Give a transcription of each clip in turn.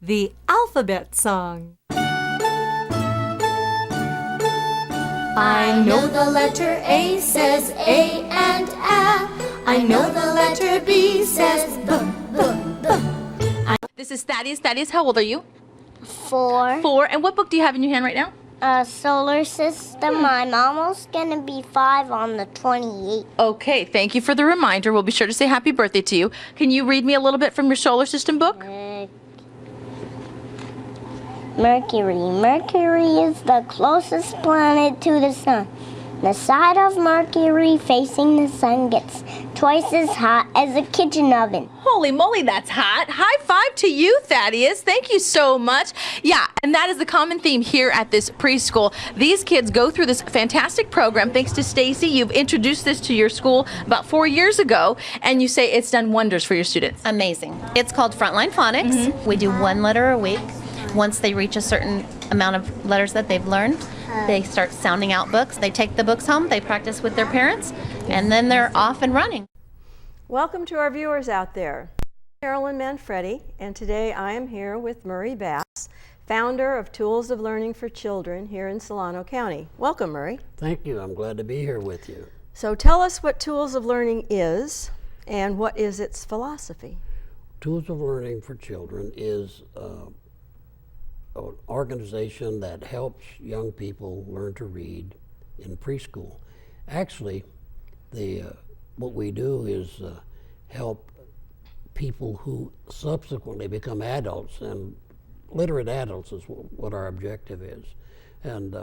The Alphabet Song. I know the letter A says A and A. I know the letter B says B, B, B. This is Thaddeus. Thaddeus, how old are you? 4. 4. And what book do you have in your hand right now? Solar system. I'm almost gonna be 5 on the 28th. Okay, thank you for the reminder. We'll be sure to say happy birthday to you. Can you read me a little bit from your solar system book? Mercury. Mercury is the closest planet to the sun. The side of Mercury facing the sun gets twice as hot as a kitchen oven. Holy moly, that's hot. High five to you, Thaddeus. Thank you so much. Yeah, and that is the common theme here at this preschool. These kids go through this fantastic program. Thanks to Stacy, you've introduced this to your school about 4 years ago, and you say it's done wonders for your students. Amazing. It's called Frontline Phonics. We do 1 letter a week. Once they reach a certain amount of letters that they've learned, they start sounding out books. They take the books home, they practice with their parents, and then they're off and running. Welcome to our viewers out there. I'm Carolyn Manfredi, and today I am here with Murray Bass, founder of Tools of Learning for Children here in Solano County. Welcome, Murray. Thank you. I'm glad to be here with you. So tell us what Tools of Learning is and what is its philosophy. Tools of Learning for Children is an organization that helps young people learn to read in preschool. Actually, what we do is help people who subsequently become adults, and literate adults is what our objective is. And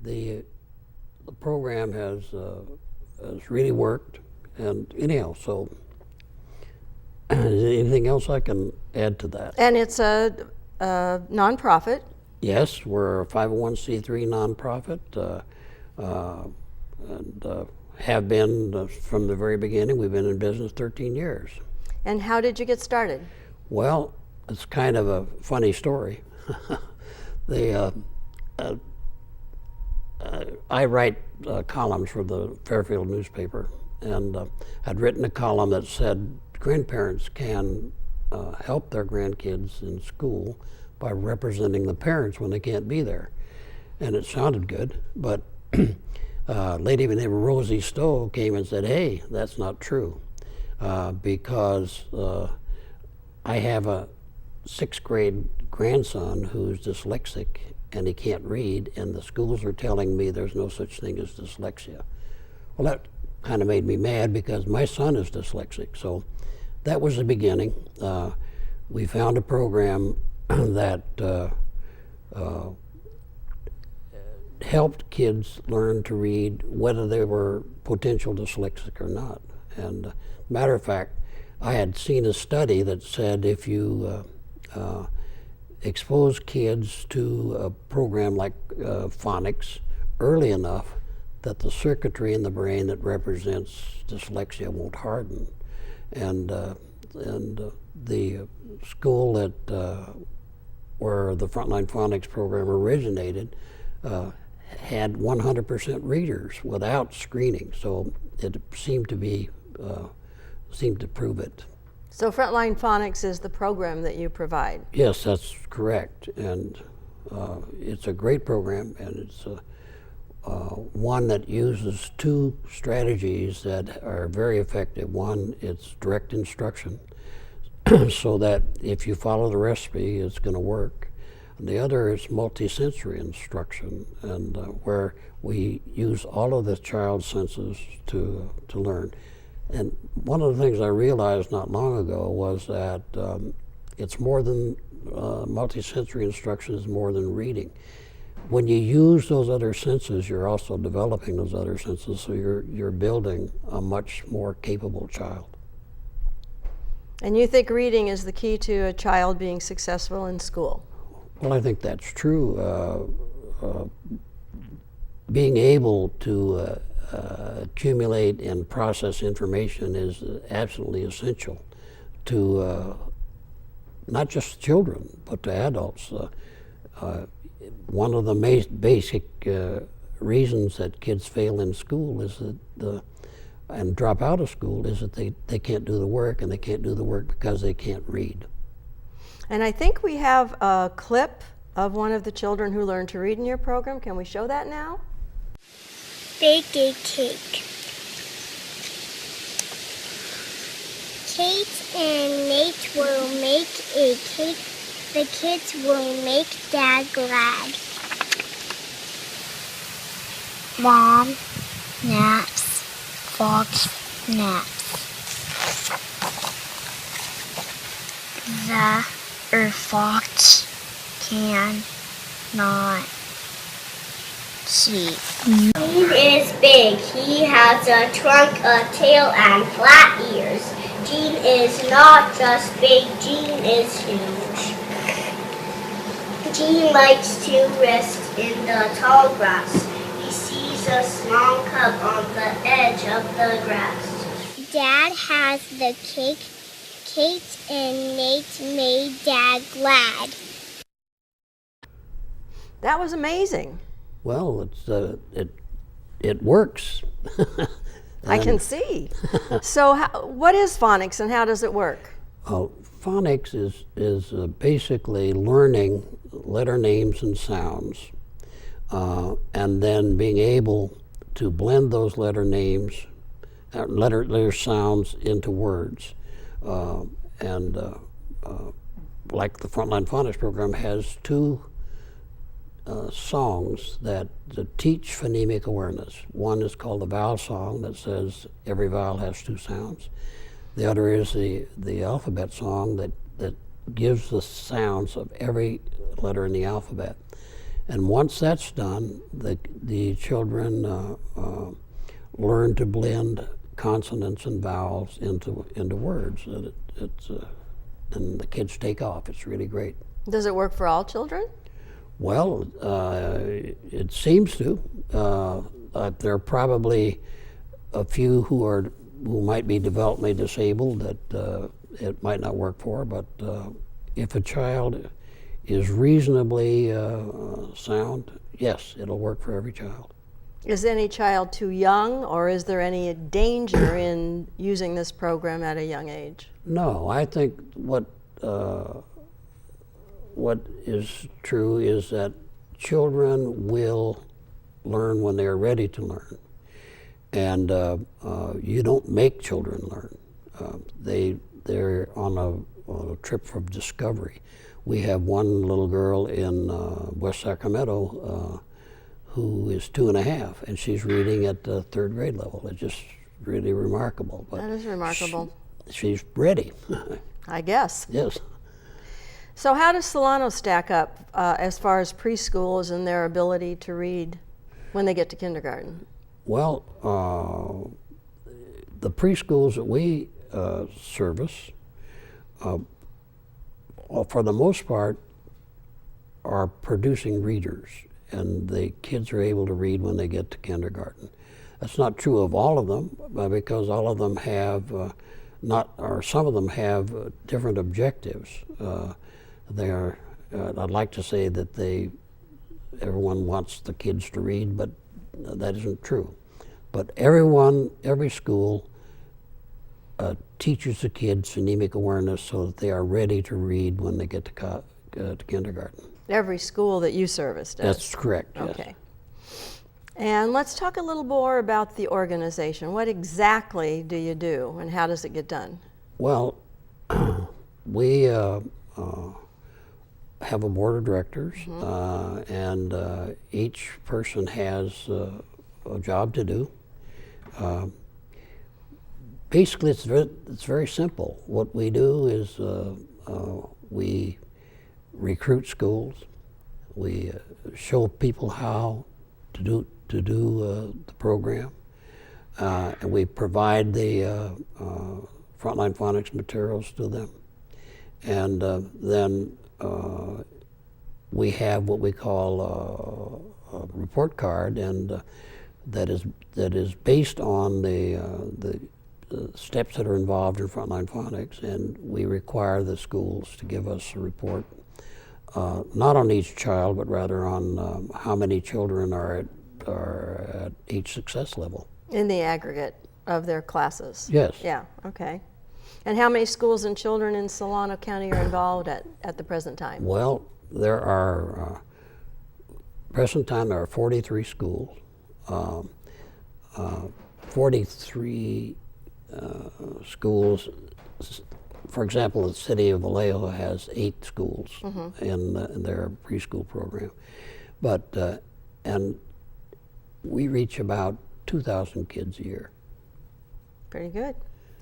the program has really worked. And anyhow, so is there anything else I can add to that? And it's a nonprofit. Yes, we're a 501c3 nonprofit, and have been from the very beginning. We've been in business 13 years. And how did you get started? Well, it's kind of a funny story. I write columns for the Fairfield newspaper, and I'd written a column that said grandparents can help their grandkids in school by representing the parents when they can't be there. And it sounded good, but a lady named Rosie Stowe came and said, hey, that's not true, because I have a 6th grade grandson who's dyslexic and he can't read, and the schools are telling me there's no such thing as dyslexia. Well, that kind of made me mad because my son is dyslexic. So that was the beginning. We found a program that helped kids learn to read whether they were potential dyslexic or not. And matter of fact, I had seen a study that said if you expose kids to a program like phonics early enough, that the circuitry in the brain that represents dyslexia won't harden. And the school that where the Frontline Phonics program originated had 100% readers without screening, so it seemed to prove it. So Frontline Phonics is the program that you provide? Yes, that's correct, and it's a great program, and it's one that uses 2 strategies that are very effective. One, it's direct instruction, so that if you follow the recipe, it's going to work. And the other is multisensory instruction, and where we use all of the child's senses to learn. And one of the things I realized not long ago was that it's more than multisensory instruction is more than reading. When you use those other senses, you're also developing those other senses, so you're building a much more capable child. And you think reading is the key to a child being successful in school? Well, I think that's true. Being able to accumulate and process information is absolutely essential to not just children, but to adults. One of the basic reasons that kids fail in school is that and drop out of school is that they can't do the work, and they can't do the work because they can't read. And I think we have a clip of one of the children who learned to read in your program. Can we show that now? Bake a cake. Kate and Nate will make a cake. The kids will make Dad glad. Mom naps. Fox naps. The fox can not see. Gene is big. He has a trunk, a tail, and flat ears. Gene is not just big, Gene is huge. Gene likes to rest in the tall grass. He sees a small cub on the edge of the grass. Dad has the cake. Kate and Nate made Dad glad. That was amazing. Well, it works. I can see. So what is phonics and how does it work? Phonics is basically learning letter names and sounds, and then being able to blend those letter names, letter sounds into words. Like the Frontline Phonics program has two songs that teach phonemic awareness. One is called the vowel song that says every vowel has two sounds. The other is the alphabet song that gives the sounds of every letter in the alphabet. And once that's done, the children learn to blend consonants and vowels into words. And the kids take off. It's really great. Does it work for all children? Well, it seems to. There are probably a few who might be developmentally disabled that it might not work for, but if a child is reasonably sound, yes, it'll work for every child. Is any child too young, or is there any danger in using this program at a young age? No, I think what is true is that children will learn when they're ready to learn. And you don't make children learn. They're on a trip of discovery. We have one little girl in West Sacramento who is 2.5, and she's reading at the 3rd grade level. It's just really remarkable. But that is remarkable. She's ready. I guess. Yes. So how does Solano stack up as far as preschools and their ability to read when they get to kindergarten? Well, the preschools that we service, for the most part, are producing readers, and the kids are able to read when they get to kindergarten. That's not true of all of them, because all of them have some of them have different objectives. I'd like to say that everyone wants the kids to read, but that isn't true. But every school teaches the kids phonemic awareness so that they are ready to read when they get to kindergarten. Every school that you service does? That's correct, yes. Okay. And let's talk a little more about the organization. What exactly do you do, and how does it get done? Well, we have a board of directors, and each person has a job to do. Basically, it's very simple. What we do is we recruit schools. We show people how to do the program, and we provide the Frontline Phonics materials to them, and then we have what we call a report card, and that is based on the steps that are involved in Frontline Phonics, and we require the schools to give us a report, not on each child, but rather on how many children are at each success level. In the aggregate of their classes? Yes. Yeah, okay. And how many schools and children in Solano County are involved at the present time? Well, there are, present time, there are 43 schools. 43 schools. For example, the city of Vallejo has 8 schools in their preschool program. But, and we reach about 2,000 kids a year. Pretty good.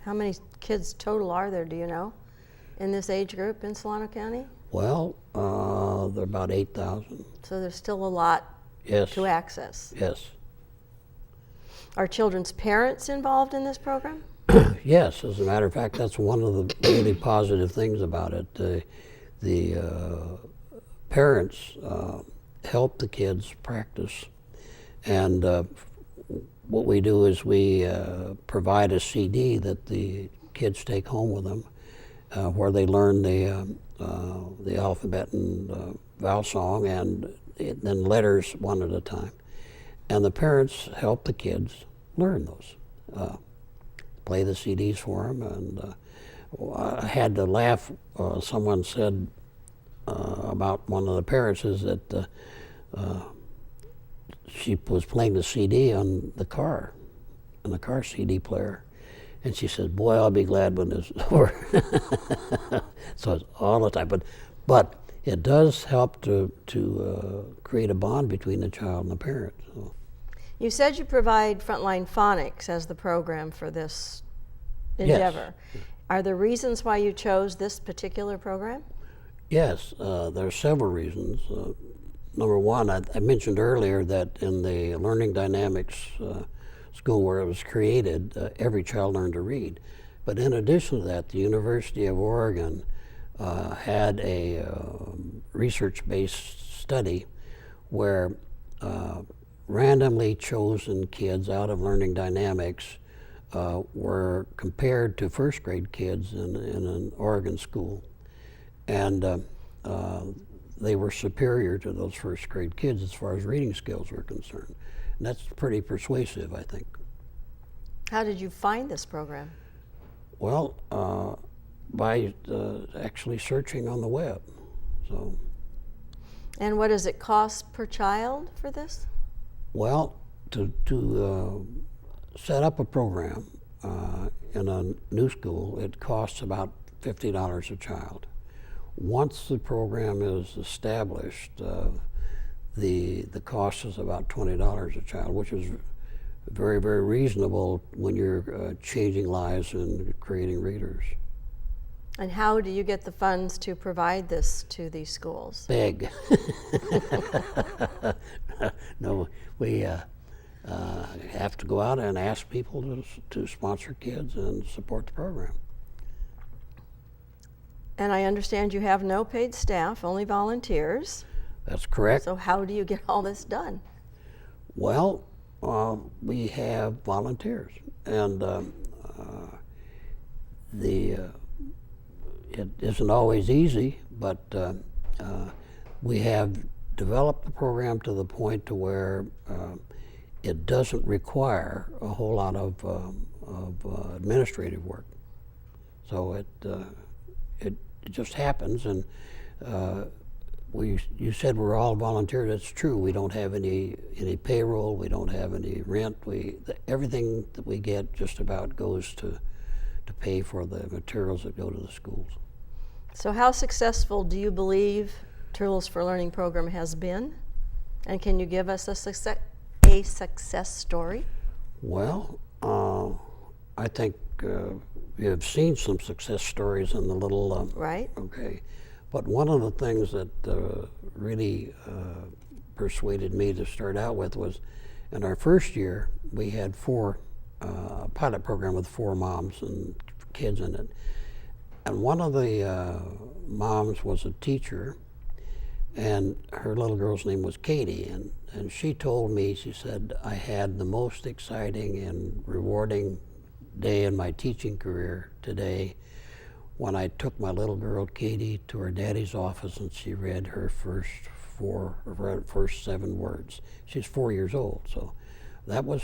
How many kids total are there, do you know, in this age group in Solano County? Well, there are about 8,000. So there's still a lot to access. Yes. Are children's parents involved in this program? Yes, as a matter of fact, that's one of the really positive things about it. The parents help the kids practice, and what we do is we provide a CD that the kids take home with them, where they learn the alphabet and vowel song, and then letters one at a time. And the parents help the kids learn those, play the CDs for them. And I had to laugh. Someone said about one of the parents is that she was playing the CD on the car CD player. And she said, "Boy, I'll be glad when this is over." So it's all the time. But it does help to create a bond between the child and the parent. So. You said you provide Frontline Phonics as the program for this endeavor. Yes. Are there reasons why you chose this particular program? Yes, there are several reasons. Number one, I mentioned earlier that in the Learning Dynamics school where it was created, every child learned to read. But in addition to that, the University of Oregon had a research-based study where randomly chosen kids out of Learning Dynamics were compared to first grade kids in an Oregon school. And they were superior to those first grade kids as far as reading skills were concerned. And that's pretty persuasive, I think. How did you find this program? Well, by actually searching on the web. So. And what does it cost per child for this? Well, to set up a program in a new school, it costs about $50 a child. Once the program is established, the cost is about $20 a child, which is very, very reasonable when you're changing lives and creating readers. And how do you get the funds to provide this to these schools? Beg. No, we have to go out and ask people to sponsor kids and support the program. And I understand you have no paid staff, only volunteers. That's correct. So how do you get all this done? Well, we have volunteers, and it isn't always easy, but we have developed the program to the point to where it doesn't require a whole lot of administrative work. So it just happens, and you said we're all volunteers. That's true. We don't have any payroll. We don't have any rent. Everything that we get just about goes to pay for the materials that go to the schools. So how successful do you believe Tools for Learning program has been? And can you give us a success story? Well, I think we have seen some success stories in the little... right. Okay. But one of the things that really persuaded me to start out with was in our first year, we had a pilot program with 4 moms and kids in it. And one of the moms was a teacher, and her little girl's name was Katie. And she told me, she said, I had the most exciting and rewarding day in my teaching career today when I took my little girl Katie to her daddy's office and she read her first 7 words. She's 4 years old, so that was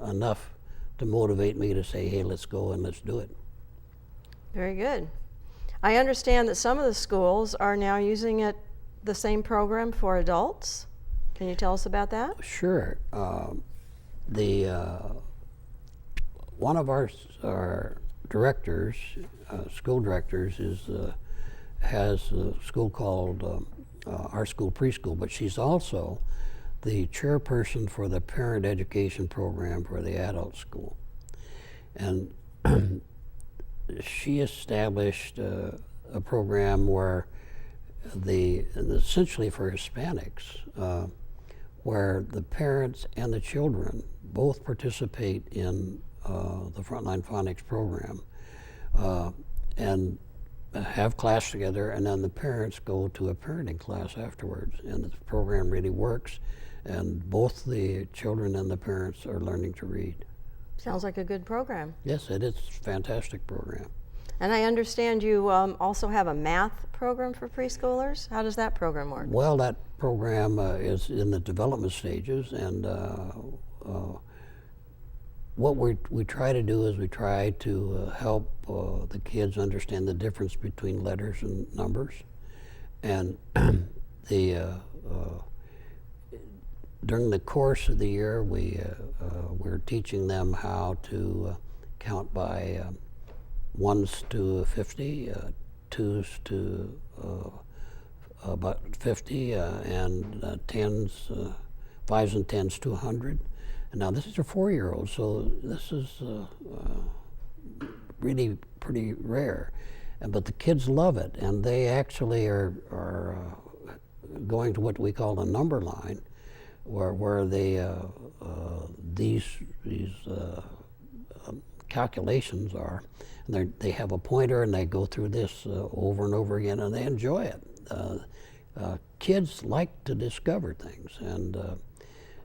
enough to motivate me to say, hey, let's go and let's do it. Very good. I understand that some of the schools are now using the same program for adults. Can you tell us about that? Sure. One of our directors, school directors, has a school called Our School Preschool, but she's also the chairperson for the parent education program for the adult school. And she established a program where essentially for Hispanics, where the parents and the children both participate in the Frontline Phonics program and have class together, and then the parents go to a parenting class afterwards. And the program really works, and both the children and the parents are learning to read. Sounds like a good program. Yes, it is a fantastic program. And I understand you also have a math program for preschoolers. How does that program work? Well, that program is in the development stages, and what we try to do is we try to help the kids understand the difference between letters and numbers. And during the course of the year, we're teaching them how to count by ones to 50, twos to about 50, and tens, fives and tens to 100. And now this is a 4-year-old, so this is really pretty rare. But the kids love it, and they actually are going to what we call the number line, where they these calculations are. And they have a pointer, and they go through this over and over again, and they enjoy it. Kids like to discover things, and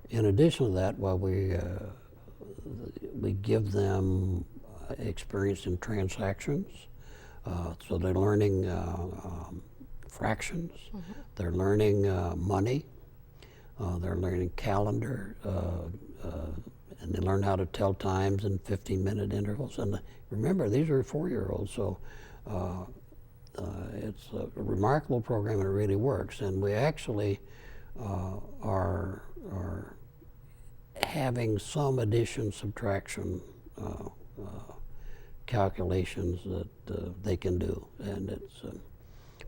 in addition to that, while we give them experience in transactions, so they're learning fractions, they're learning money, they're learning calendar, and they learn how to tell times in 15-minute intervals. And remember, these are 4-year-olds, so it's a remarkable program, and it really works. And we actually are having some addition, subtraction calculations that they can do. And it's,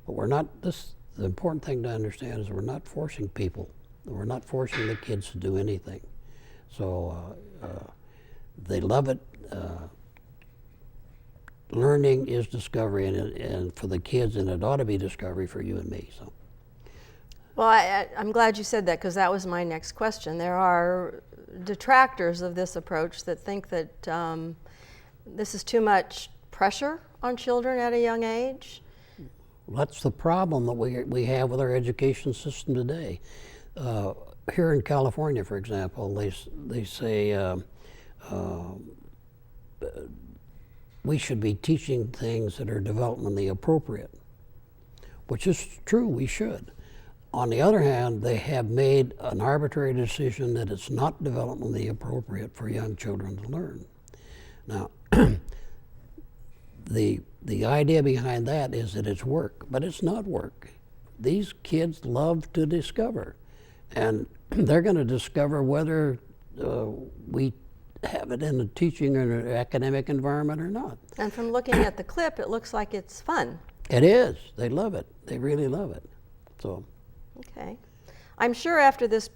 but we're not, the important thing to understand is we're not forcing people. We're not forcing the kids to do anything. So they love it. Learning is discovery, and for the kids, and it ought to be discovery for you and me. So. Well, I'm glad you said that, because that was my next question. There are detractors of this approach that think that this is too much pressure on children at a young age. That's the problem that we have with our education system today. Here in California, for example, they say we should be teaching things that are developmentally appropriate, which is true, we should. On the other hand, they have made an arbitrary decision that it's not developmentally appropriate for young children to learn. Now, the idea behind that is that it's work, but it's not work. These kids love to discover, and they're going to discover whether we have it in a teaching or an academic environment or not. And from looking at the clip, it looks like it's fun. It is. They love it. They really love it. So. Okay. I'm sure after this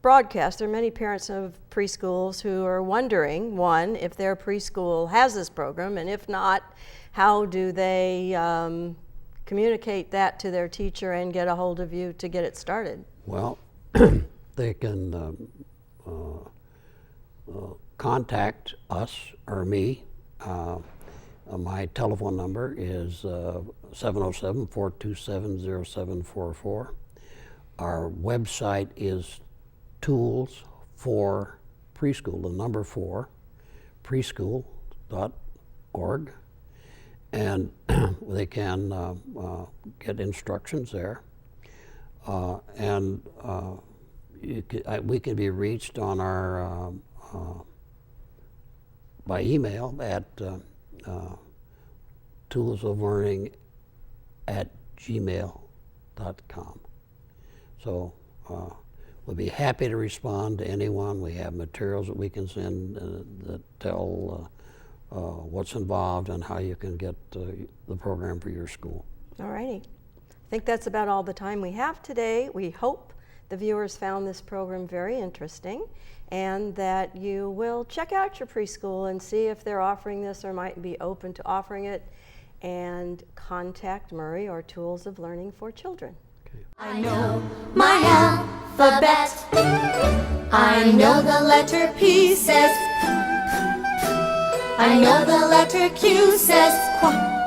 broadcast, there are many parents of preschools who are wondering, one, if their preschool has this program, and if not, how do they communicate that to their teacher and get a hold of you to get it started? Well, they can contact us or me. My telephone number is 707-427-0744. Our website is Tools for Preschool, the number 4, preschool.org. And they can get instructions there. And we can be reached on our by email at toolsoflearning@gmail.com. So we'll be happy to respond to anyone. We have materials that we can send that tell what's involved and how you can get the program for your school. All righty. I think that's about all the time we have today. We hope the viewers found this program very interesting and that you will check out your preschool and see if they're offering this or might be open to offering it, and contact Murray or Tools of Learning for Children. Okay. I know my alphabet. I know the letter P says. I know the letter Q says quack.